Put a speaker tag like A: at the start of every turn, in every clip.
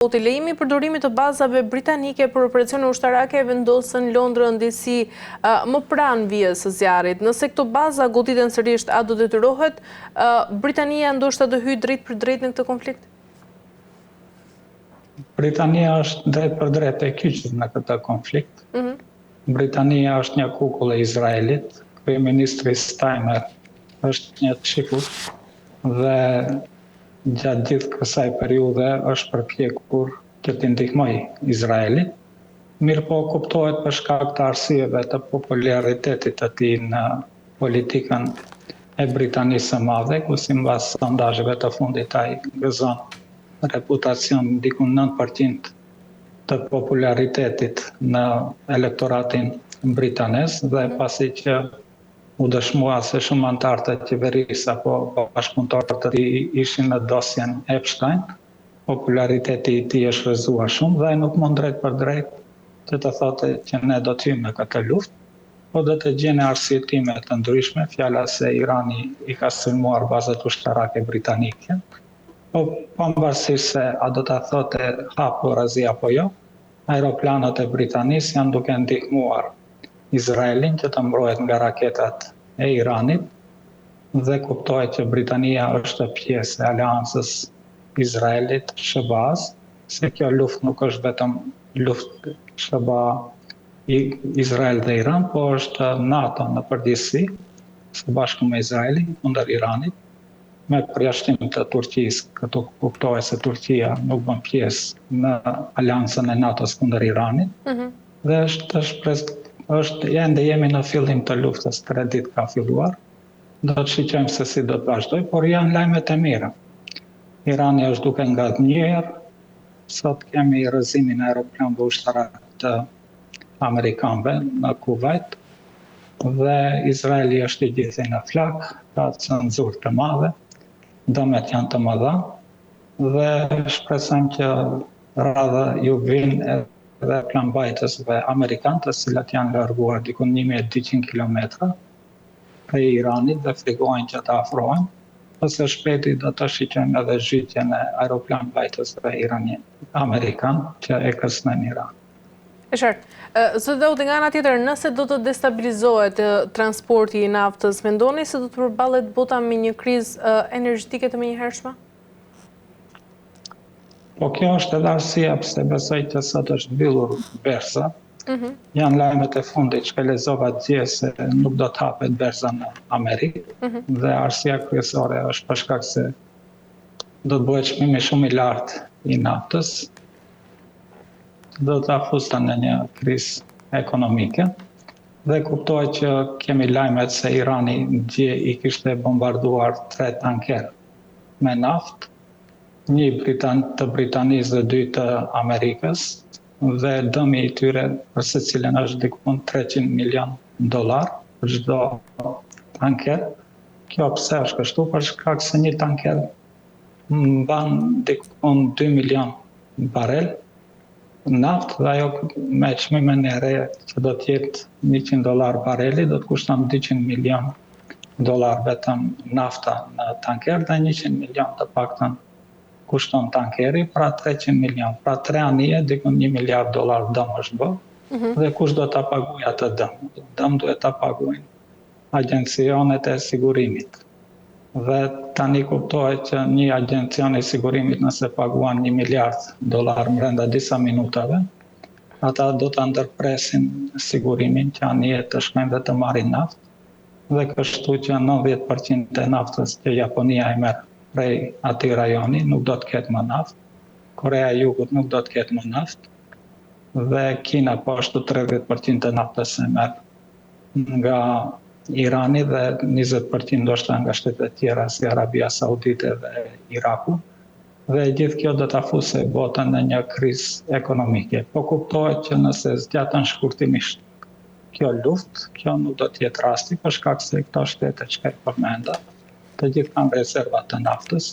A: Të lejimi përdorimit të bazave britanike për operacione ushtarake vendosën Londrën disi më pranë vijës së zjarrit. Nëse këto baza goditen sërish, a do detyrohet Britania ndoshta të hyjë drejt për drejt në këtë konflikt?
B: Britania është drejt për drejt e kyçet në këtë konflikt. Britania është një kukull e Izraelit, kryeministri Steinmeier është një çikull dhe gjatë gjithë kësaj periudhe është përpjekur që t'i ndihmoj Izraelit. Mirë po kuptohet për shkak të arsyeve të popularitetit të tij në politikën e Britanisë së Madhe, ku sipas sondazheve të fundit ai gëzon reputacion diku 9% të popularitetit në elektoratin britanes dhe pasi që u dëshmua se shumë anëtarë të qeverisë apo bashkëpunëtorë të tij ishin në dosjen Epstein, populariteti i tij është rrëzuar shumë dhe ai nuk mund drejt për drejt që të thotë që ne do të hyjmë në këtë luftë, po do të gjeni arsyetime të ndryshme, fjala se Irani i ka sulmuar bazat ushtarake britanike, po pavarësisht se a do ta thotë hap razi apo jo, aeroplanët e Britanisë janë duke ndihmuar Izraelin që të mbrohet nga raketat e Iranit dhe kuptohet që Britania është pjesë e aleancës Izraelit SHBA-s, se kjo luftë nuk është vetëm luftë SHBA Izrael dhe Iran, po është NATO në përgjithësi, së bashku me Izraelin kundër Iranit, me përjashtim të Turqisë, këtu kuptohet se Turqia nuk bën pjesë në aleancën e NATO-s kundër Iranit, dhe ende jemi në fillim të luftës, 3 ditë ka filluar. Do të shiqojmë se si do të vazhdoj, por janë lajmet e mira. Irani është duke ngadnjur, sot kemi rrëzimin e aeroplanëve ushtarak të amerikanëve në Kuvajt dhe Izraeli është i gjithë në flak, ka cenzurë të madhe, dëmet janë të mëdha dhe shpresojmë që radha ju vinë dhe planbajtësve amerikanë, të cilat janë larguar diku 1200 kilometra prej Iranit dhe frikojnë që të afrohen, ose shpejti do të shiqojmë edhe zhytjen e aeroplanbajtësve amerikanë që e kërcënojnë Iran.
A: E qartë. Zoti Daudi, nga ana tjetër, nëse do të destabilizohet transporti i naftës, mendoni se do të përballet bota me një krizë energjetike të menjëhershme?
B: Po kjo është edhe arsyeja pse besoj që sot është mbyllur berza. Janë lajmet e fundit që lexova dje se nuk do të hapet berza në Amerikë dhe arsyeja kryesore është për shkak se do të bëhet çmimi shumë i lartë i naftës, do të afusë në një krizë ekonomike dhe kuptohet që kemi lajmet se Irani dje i kishte bombarduar 3 tanker me naftë, një të Britanisë dhe 2 të Amerikës, dhe dëmi i tyre për secilin është diku $300 milion për çdo tanker. Kjo pse është kështu? Për shkak se një tanker mban diku 2 milion barel naftë dhe ajo me çmimin e re që do të jetë $100 bareli, do të kushton $200 milion vetëm nafta në tanker dhe 100 milion të paktën kushton tankeri, pra 300 milion. Pra 3 anije, diku $1 miliard dëm është bë, dhe kush do ta paguajë atë dëm? Dëm duhet ta paguajnë agjencionet e sigurimit. Dhe tani kuptohet që një agjencion e sigurimit nëse paguan $1 miliard brenda disa minutave, ata do ta ndërpresin sigurimin që anije të shkojnë dhe të marrin naftë, dhe kështu që 90% e naftës që Japonia e merr prej atij rajoni nuk do të ketë më naftë, Korea e Jugut nuk do të ketë më naftë, dhe Kina po ashtu 30% e naftës e merr nga Irani dhe 20% ndoshta nga shtetet tjera si Arabia Saudite dhe Iraku, dhe gjithë kjo do të afusë botën në një krizë ekonomike. Po kuptohet që nëse zgjaten shkurtimisht kjo luftë, kjo nuk do të jetë rasti për shkak se këto shtete që përmenda, të gjithë kanë rezervat të naftës,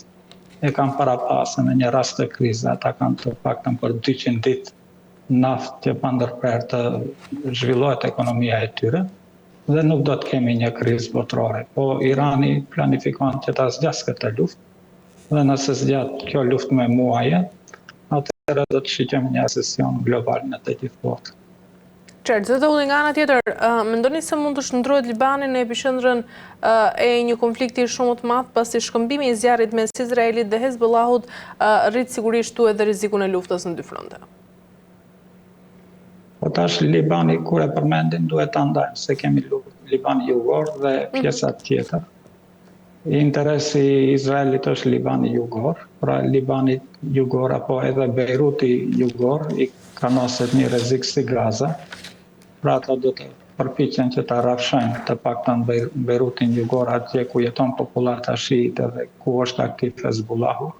B: e kanë parapasur në një rast të krize, ata kanë të paktën për 200 ditë naftë që pa ndërprerë të zhvillohet ekonomia e tyre, dhe nuk do të kemi një krizë botërore. Po Irani planifikon që ta zgjasë këtë luftë, dhe nëse zgjat kjo luftë me muaje, atëherë do të shiqem një sesion global në të gjithë botën.
A: Qartë, zë të nga ana tjetër, mendoni se mund të shndrohet Libani në epiqendrën e një konflikti shumë të madh pasi shkëmbimi i zjarrit mes Izraelit dhe Hezbollahut rrit sigurisht tu edhe rrezikun e luftës në dy fronte?
B: Po tash Libani kur e përmendin duhet ta ndajmë se kemi Libani jugor dhe pjesa tjetër. Interesi i Izraelit është Libani jugor, pra Libani jugor apo edhe Beiruti jugor i ka noset një rrezik si Gaza. Pra ata do të përpiqen që ta rrafshojnë të paktën Beirutin jugor atje ku jeton popullata shiite dhe ku është aktiv Hezbollahu,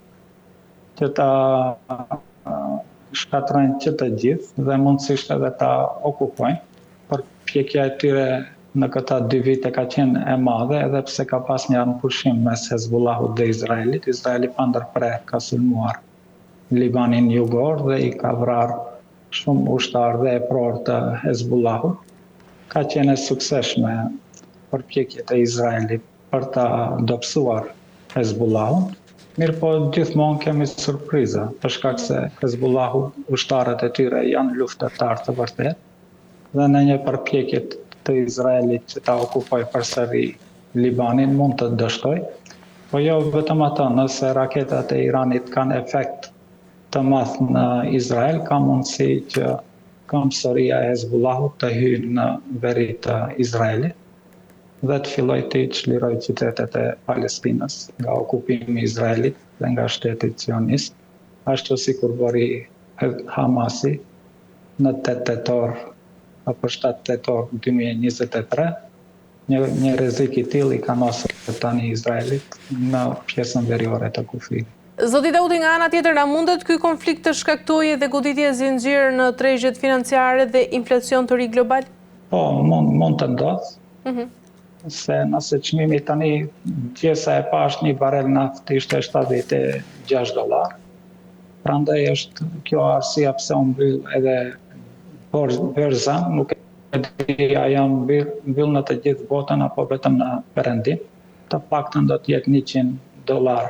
B: që ta shkatrojnë që të gjithë dhe mundësisht edhe ta okupojnë. Përpjekja e tyre në këta 2 vite ka qenë e madhe, edhe pse ka pas një pushim mes Hezbollahut dhe Izraelit. Izraeli pa ndërprerje ka sulmuar Libanin jugor dhe i ka vrarë shumë ushtarë dhe epror të Hezbollahut. Ka qenë e suksesshme përpjekjet e Izraelit për ta dobësuar Hezbollahun. Mirë po gjithmonë kemi surpriza, për shkak se Hezbollahu, ushtarët e tyre janë luftëtar të vërtet, dhe në një përpjekje të Izraelit që ta okupojë përsëri Libanin mund të dështoj, po jo vetëm ato, nëse raketat e Iranit kanë efekt të madh në Izrael, ka mundësi që kamësoria e Hezbollahut të hyjë në veri të Izraelit dhe të filloj të çliroj qytetet e Palestinës nga okupimi i Izraelit dhe nga shteti sionist, ashtu si kur bëri Hamasi në 8 tetor apo 7 tetor 2023, një rrezik i tillë i ka nosur tani Izraelit në pjesën veriore të kufit.
A: Zoti Daudi, nga ana tjetër, a mundet ky konflikt të shkaktojë dhe goditje zinxhir në tregjet financiare dhe inflacion të ri global?
B: Po, mund të ndodhë. Se nëse çmimi tani pjesa e parë një barel naftë ishte $76. Prandaj është kjo arsyeja pse u mbyll edhe borza, nuk e di a janë mbyll në të gjithë botën apo vetëm në Perëndim. Të paktën do të jetë $100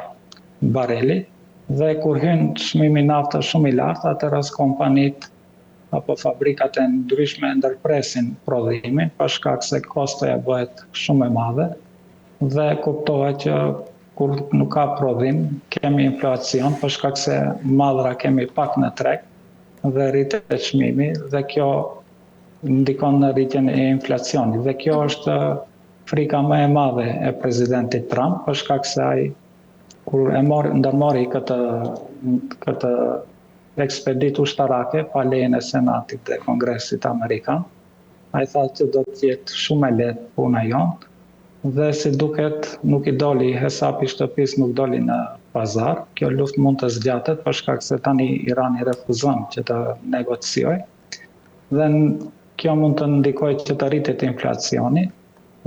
B: bareli, dhe kur hyn çmimi i naftës shumë i lartë, atëherë kompanitë apo fabrikat e ndryshme ndërpresin prodhimin, për shkak se kostoja bëhet shumë e madhe dhe kuptohet që kur nuk ka prodhim, kemi inflacion, për shkak se mallra kemi pak në treg dhe rritet çmimi dhe kjo ndikon në rritjen e inflacionit. Dhe kjo është frika më e madhe e presidentit Trump, për shkak se ai kur ndërmori këtë ekspedit ushtarake pa lejen e Senatit dhe Kongresit Amerikan, ai tha që do të jetë shumë e lehtë puna jonë dhe si duket nuk i doli hesapi i shtëpisë, nuk doli në pazar. Kjo luftë mund të zgjatet për shkak se tani Irani refuzon që të negociojë dhe kjo mund të ndikojë që të rritet inflacioni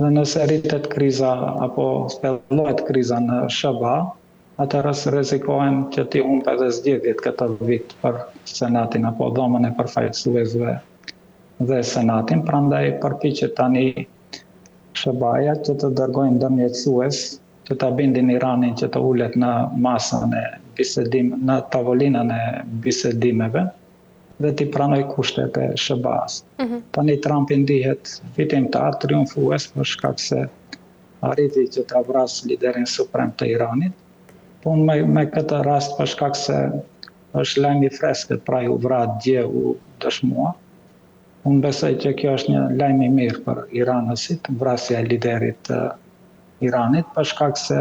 B: dhe nëse rritet kriza apo spellohet kriza në SBA, atëherë rrezikohen që t'i humbë edhe zgjedhjet këtë vit për Senatin apo dhomën e përfaqësuesve dhe Senatin. Prandaj përpiqet tani SBA-ja që të dërgojnë ndërmjetësues që ta bindin Iranin që të ulet në masën e në tavolinën e bisedimeve dhe t'i pranoj kushtet e SBA-s. Tani Trumpi ndihet fitimtar, triumfues për shkak se arriti që ta vrasë liderin suprem të Iranit. Po me këtë rast për shkak se është lajm i freskët, pra u vra dje u dëshmua. Unë besoj që kjo është një lajm i mirë për iranësit, vrasja e liderit të Iranit, për shkak se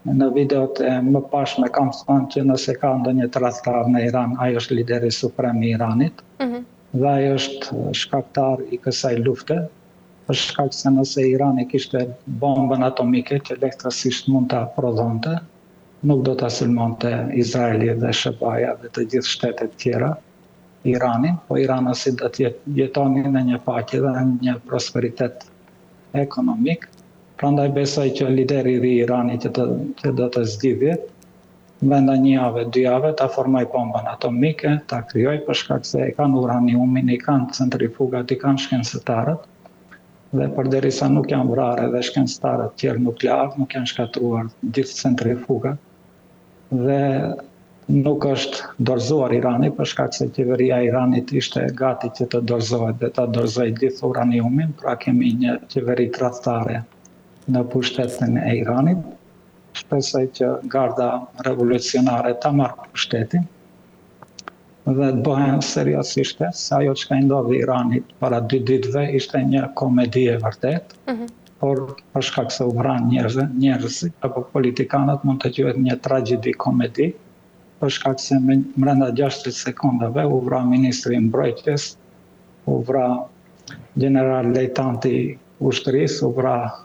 B: në videot e mëparshme kam thënë që nëse ka ndonjë tradhtar në Iran, ai është lideri suprem i Iranit dhe ai është shkaktar i kësaj lufte, për shkak se nëse Irani kishte bombën atomike që lehtësisht mund ta prodhonte, nuk do ta sulmonte Izraeli dhe SBA-ja dhe të gjithë shtetet tjera Iranin, po iranësit do të jetonin në një paqe dhe në një prosperitet ekonomik. Prandaj besoj që lideri i ri i Iranit që do të zgjidhet, brenda 1 jave, 2 jave, ta formoj bombën atomike, ta krijoj për shkak se e kanë uraniumin, i kanë centrifugat, i kanë shkencëtarët, dhe përderisa nuk janë vrarë edhe shkencëtarët tjerë nuklear, nuk janë shkatruar gjithë centrifugat, dhe nuk është dorëzuar Irani, për shkak se qeveria e Iranit ishte gati që të dorëzohet dhe ta dorëzoi gjithë uraniumin, pra kemi një qeveri tradhtare në pushtetin e Iranit. Shpresoj që garda revolucionare ta marrë pushtetin dhe të bëhen seriozisht, se ajo që ka ndodhi Iranit para 2 ditëve ishte një komedi e vërtet, por për shkak se u vran njerëzit apo politikanët mund të quhet një tragjedi komedi, për shkak se brenda 60 sekondave u vra ministri i mbrojtjes, u vra general lejtanti ushtrisë, u vra